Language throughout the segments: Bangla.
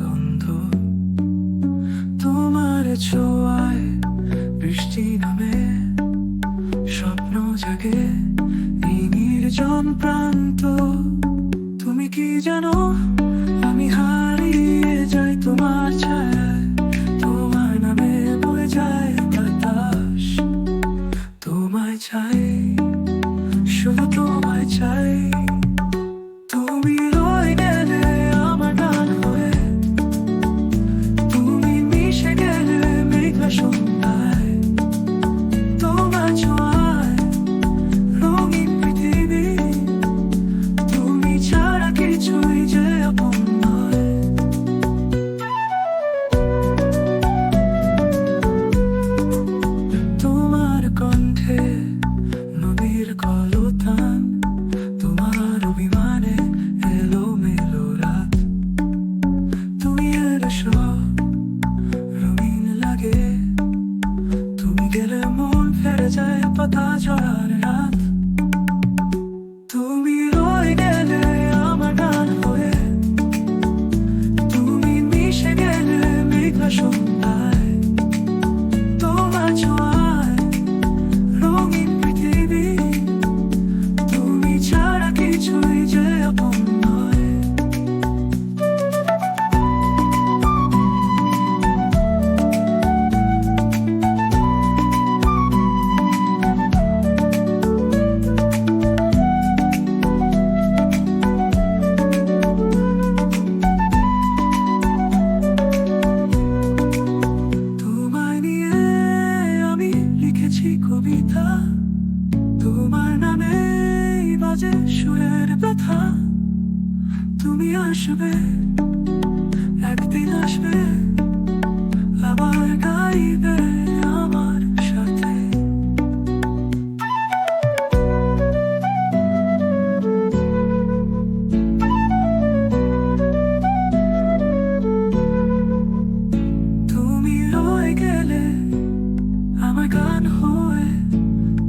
গন্ধ, তোমার ছোঁয়ায় বৃষ্টি নামে, স্বপ্ন জাগে এই নির্জন প্রান্ত। তুমি কি জানো, আমি হারিয়ে যাই তোমার ছায়ায়, তোমার নামে বয়ে যায় বাতাস। তোমায় চাই, শুধু তোমায় চাই। তুমি রয়ে গেলে আমার গান হয়ে, তুমি মিশে গেলে মেঘলা সন্ধ্যায়। তোমার ছোঁয়ায় রঙিন পৃথিবী, তুমি ছাড়া কিছুই যে আপন নয়। তোমার কণ্ঠে নদীর কলতান, তোমার অভিমানে এলোমেলো রাত। তুমি এলে সব রঙিন লাগে, তুমি গেলে মন ফেরে যায় পাতা ঝরার রাত। তুমি রয়ে গেলে আমার গান হয়ে, তুমি মিশে গেলে মেঘলা সন্ধ্যায়। তোমার ছোঁয়ায় রঙিন পৃথিবী, তুমি ছাড়া কিছুই যে আপন নয়। তোমায় নিয়ে আমি লিখেছি কবিতা, তোমার নামে বাজে সুরের ব্যথা। তুমি আসবে, একদিন আসবে, আবার গাইবে আমার সাথে। তুমি রয়ে গেলে আমার গান হয়ে,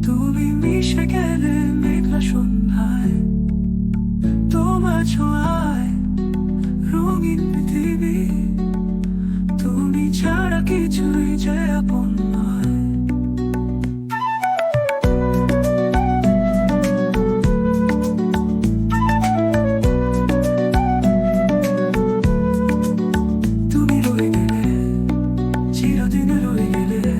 তুমি মিশে গেলে মেঘলা সন্ধ্যায়। তোমার ছোঁয়ায় রঙিন পৃথিবী, তুমি ছাড়া কিছুই যে আপন নয়। তুমি রয়ে গেলে, চিরদিন রয়ে গেলে।